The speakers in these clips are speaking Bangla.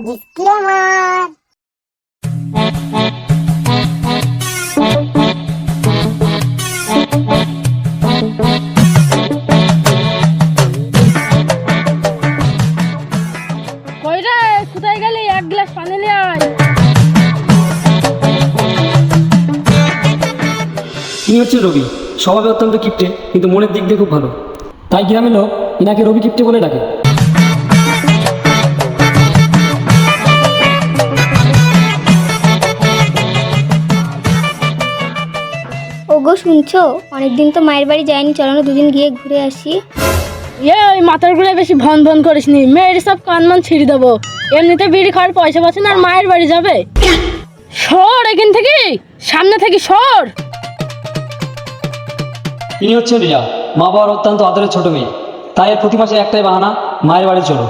ডিসক্লেমার। কই রে, কোথায় গেলি? এক গ্লাস পানি নিয়ে আয়। ইনি হচ্ছে রবি। স্বভাবে অত্যন্ত কিপটে, কিন্তু মনের দিক দিয়ে খুব ভালো। তাই গ্রামের লোক ইনাকে রবি কিপটে বলে ডাকে। ওগো শুনছো, অনেকদিন তো মায়ের বাড়ি যায়নি, চলো না দুদিন গিয়ে ঘুরে আসি। ওই মাথার গুলো বেশি ভন ভন করিস নি, মেয়ের সব কানমান ছিঁড়ে দেবো। এমনিতে বিড়ি খাওয়ার পয়সা পাচ্ছে না, আর মায়ের বাড়ি যাবে? সর এখান থেকে, সামনে থেকে সর। ইনি হচ্ছে রিয়া, মা বাবার অত্যন্ত আদরের ছোট মেয়ে। তাই এর প্রতি মাসে একটাই বাহানা, মায়ের বাড়ি চলো।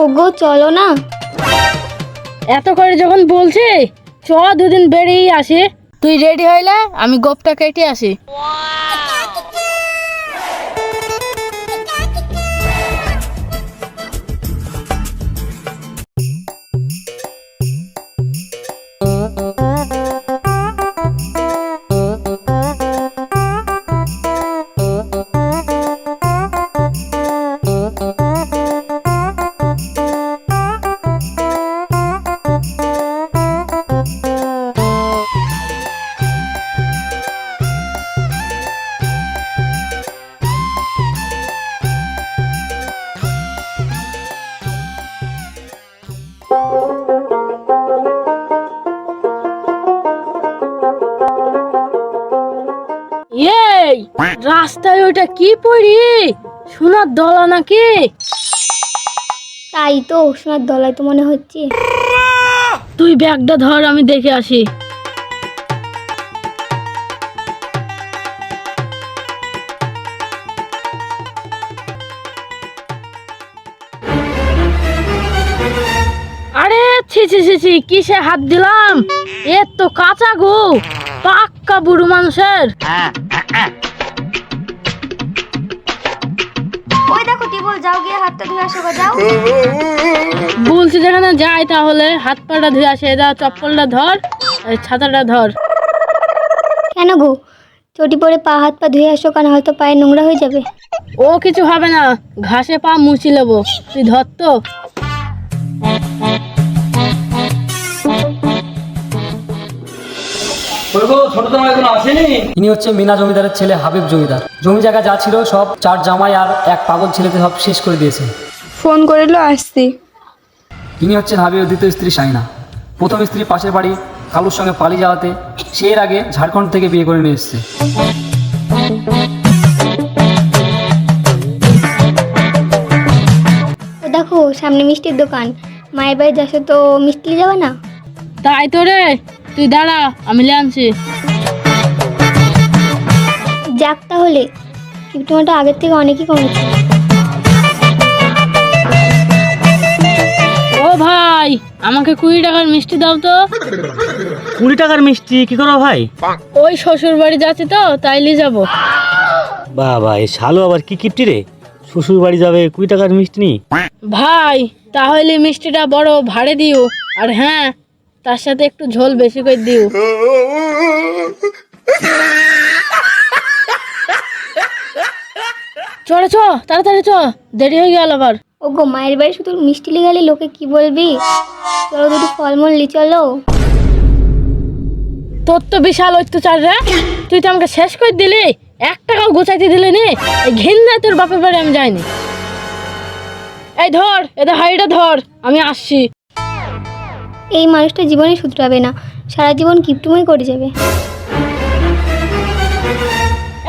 ওগো চলো না। এত করে যখন বলছি, চ দুদিন বেরিয়ে আসি। তুই রেডি হইলে আমি গোপটা কেটে আসি। এই রাস্তায় ওইটা কি পড়ি? সোনার দলা নাকি? তাই তো, সোনার দলায় তো মনে হচ্ছে। তুই ব্যাগটা ধর, আমি দেখে আসি। আরে ছি ছি ছি ছি, কিসে হাত দিলাম? এ তো কাঁচা গো, পাক্কা বুড়ো মানুষের। ওই দেখো টিবল, যাও গিয়ে হাতটা ধুয়ে আসো গো, যাও। বলছি যেখানে যাই তাহলে হাত পাটা ধুয়ে আসে। যা, চপ্পলটা ধর, এই ছাতাটা ধর। কেন গো, চটি পরে পা হাত পা ধুয়ে আসো, কারণ হয়তো পায়ে নোংরা হয়ে যাবে। ও কিছু হবে না, ঘাসে পা মুছি নেবো। তুই ধর তো। ইনি হচ্ছে মিনা জমিদারের ছেলে হাবিব জমিদার। জমি জায়গা যা ছিল সব চার জামাই আর এক পাগল ছেলেতে সব শেষ করে দিয়েছে। ফোন করিল আসছি। ইনি হচ্ছেন হাবিবের দ্বিতীয় স্ত্রী শাহিনা। প্রথম স্ত্রী পাশের বাড়ি কালুর সঙ্গে পালিয়ে যাওয়াতে সে এর আগে ঝাড়খণ্ড থেকে বিয়ে করে নিয়ে এসেছে। ও দেখো সামনে মিষ্টির দোকান, মায়ের বাড়ি যাসো তো মিষ্টি নিয়ে যাবে না? তাই তো রে, তুই দাঁড়া, আমি নিয়ে আনছি। যাক তাহলে, কিপ্টুমাটা আগের থেকে অনেকই কমেছে। ও ভাই, আমাকে 20 টাকার মিষ্টি দাও তো। 20 টাকার মিষ্টি কি করো ভাই? ওই শ্বশুর বাড়ি যাচ্ছি তো, তাই নিয়ে যাবো। বাবা, এই শালু আবার কি কিপটি রে, শ্বশুর বাড়ি যাবে 20 টাকার মিষ্টি নি? ভাই তাহলে মিষ্টিটা বড় ভাড়ে দিও, আর হ্যাঁ তার সাথে একটু ঝোল বেশি করে দিও। চলে চ, তাড়াতাড়ি চ, দেরি হয়ে গেল আবার। ওগো মায়ের বাড়ি শুধু মিষ্টি নিয়ে গেলে লোকে কি বলবি? চলো দুটো ফলমূল লি চলো। তোর তো বিশাল অত্যাচার রে, তুই তো আমাকে শেষ করে দিলি, 1 টাকাও গোছাইতে দিলি নি। এই ঘেন্নায় তোর বাপের বাড়ি আমি যাইনি। এই ধর, এদের হাড়িটা ধর, আমি আসছি। এই মানুষটা জীবনে শুধরাবে না, সারা জীবন কিপ্টুমাই করে যাবে।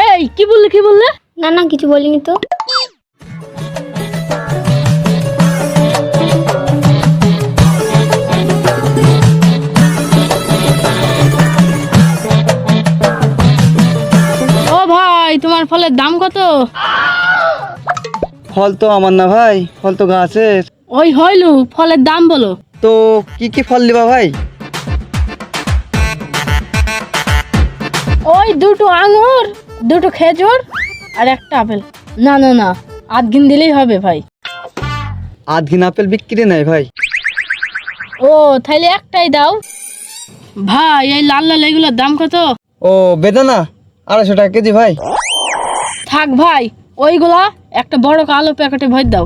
এই কি বললি, কি বললে? না না, কিছু বলিনি তো। ও ভাই, তোমার ফলের দাম কত? ফল তো আমার না ভাই, ফল তো গাছের। ওই হইলু, ফলের দাম বলো। তো কি কি ফল নিবা ভাই? ওই 2টো আঙুর, 2টো খেজুর, আর একটা আপেল। না না না, আধ দিলেই হবে ভাই। আধঘিন আপেল বিক্রি নাই ভাই। ও তাহলে একটাই দাও ভাই। এই লাল লাল এগুলোর দাম কত? ও বেদানা 250 টাকা কেজি ভাই। থাক ভাই, ওইগুলা একটা বড় কালো প্যাকেটে ভর দাও।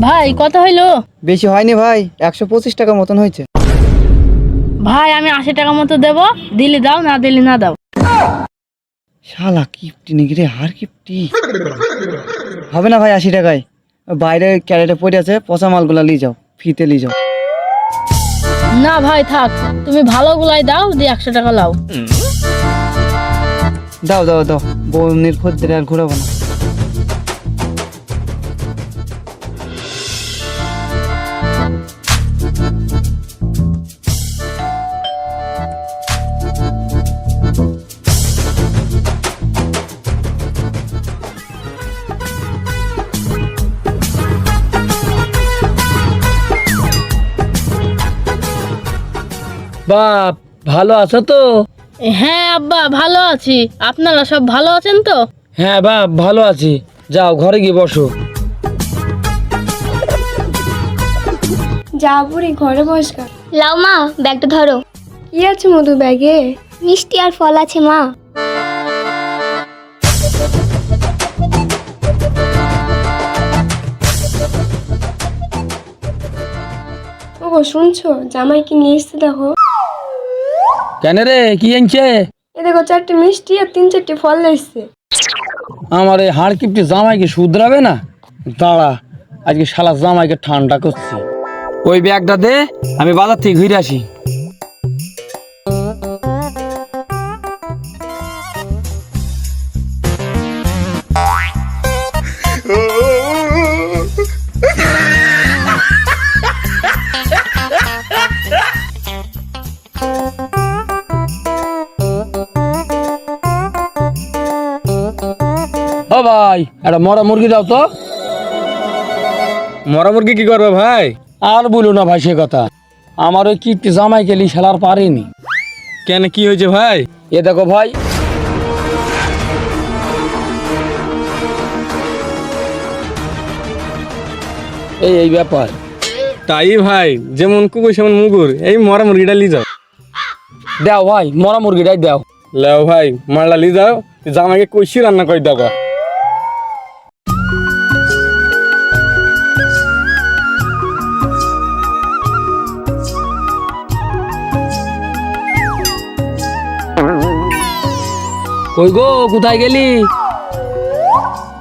ভাই কত হইলো? বেশি হয়নি ভাই, 125 টাকা মতন হয়েছে। ভাই আমি 80 টাকা মতো দেবো, দিলে দাও, না দিলে না দাও। শালা কিপটি নাকি রে, হার কিপটি। হবে না ভাই 80 টাকায়, বাইরে ক্যারেটে পড়ে আছে, পচা মালগুলা নিয়ে যাও, ফিতে নিয়ে যাও। না ভাই থাক, তুমি ভালো গুলাই দাও, দিয়ে 100 টাকা লাও। দাও দাও দাও, বউনির খদ্দের আর ঘুরাবো না। বাপ ভালো আছো তো? হ্যাঁ আব্বা ভালো আছি, আপনারা সব ভালো আছেন তো? হ্যাঁ বাপ ভালো আছি, যাও ঘরে গিয়ে বসো। যা বুড়ি ঘরে বসগা। লাও মা, ব্যাগটা ধরো। কি আছে মধু ব্যাগে? মিষ্টি আর ফল আছে মা। ওগো শুনছো, জামাই কি নিয়ে এসছে দেখো। কেন রে, কি আনছে? এ দেখো 4টে মিষ্টি আর 3-4টে ফল এসছে। আমার এই হাড় কিপটি জামাইকে শুধরাবে না? দাঁড়া, আজকে শালা জামাইকে ঠান্ডা করছি। ওই ব্যাগটা দে, আমি বাজার থেকে ঘুরে আসি। ও ভাই, একটা মরা মুরগি দাও তো। মরা মুরগি কি করবে ভাই? আর বলো না ভাই সে কথা, আমার ওই কিপটি জামাই গেলি শালার পারেনি। কেন, কি হয়েছে ভাই? এ দেখো ভাই, এই ব্যাপার। তাই ভাই, যেমন কুকুর সেমন মুগুর, এই মরা মুরগিটা লি যাও। দাও ভাই, মরা মুরগিটাই দাও। লেও ভাই, মারলা লি যাও, জামাইকে কইছি রান্না করে দাও। কই গো, কোথায় গেলি?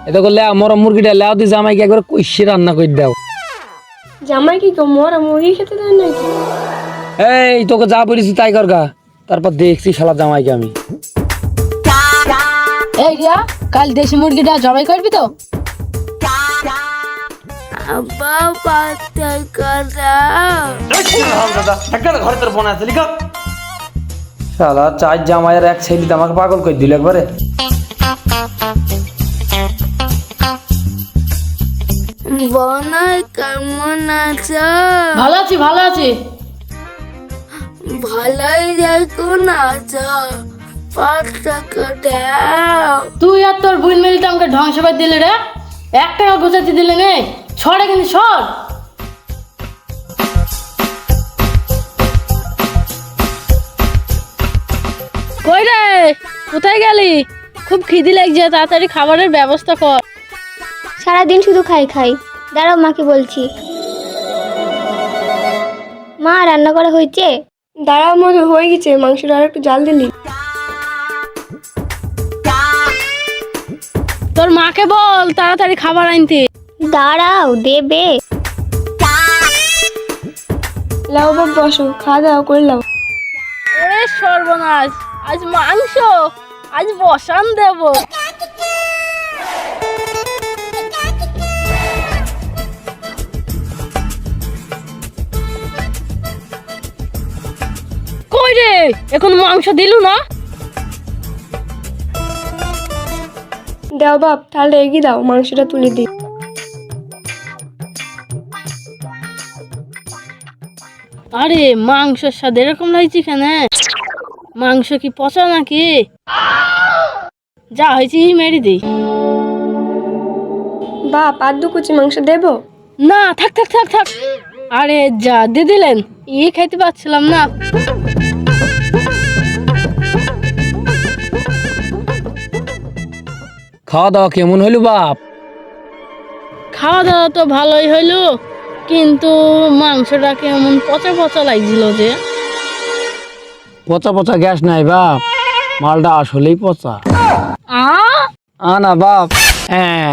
এ দেখো লে, মরা মুরগিটা লেও দি, জামাইকে একবার কইছি রান্না করে দাও। জামাই কি মরা মুরগি খেতে দেয় নাকি? এই তোকে যা বলেছি তাই কর গা, তারপর দেখছি শালা জামাইকে আমি। এই রিয়া, কাল দেশি মুরগিটা জবাই করবি তো? শালা চার জামাইয়ের এক ছেলে আমাকে পাগল করে দিল একবারে। বনাই কেমন আছো? ভালো আছি ভালো আছি। ভালোই দেখুন আছো, 5 টাকা দাও। তুই আর তোর বুন মিলতে আমাকে ধ্বংস করে দিলে রে, 1 টাকা গোছাতে দিলে নে। ছড়ে কিন্তু সর। কই রে, কোথায় গেলি? খুব খিদি লাগছে, তাড়াতাড়ি খাবারের ব্যবস্থা কর। সারাদিন শুধু খাই খাই। দাঁড়াও মাকে বলছি। মা রান্না করা হয়েছে? দাঁড়াও মধু, হয়ে গেছে, মাংসটা আর একটু জাল দিলি। তোর মাকে বল তাড়াতাড়ি খাবার আনতে। দাঁড়াও, দেবে। লাও বাপ বসো, খাওয়া দাওয়া করে লাও। এ সর্বনাশ, আজ মাংস, আজ বসান দেব। কই রে, এখন মাংস দিলু না? দাও বাপ, তাহলে এগিয়ে দাও, মাংসটা তুলে দিই। আরে মাংসের স্বাদ এরকম লাগছে কেন? মাংস কি পচা নাকি? যা হয়েছে মেরে দিই। বাপ আর 2 কুচি মাংস দেবো? না থাক থাক থাক থাক। আরে যা দিয়ে দিলেন, খাইতে পারছিলাম না। খাওয়া দাওয়া কেমন হইলো বাপ? খাওয়া দাওয়া তো ভালোই হইলো, কিন্তু মাংসটা কেমন পচা পচা লাগছিল যে। পচা পচা গ্যাস নাই বাপ, মালটা আসলেই পচা। আ না বাপ, হ্যাঁ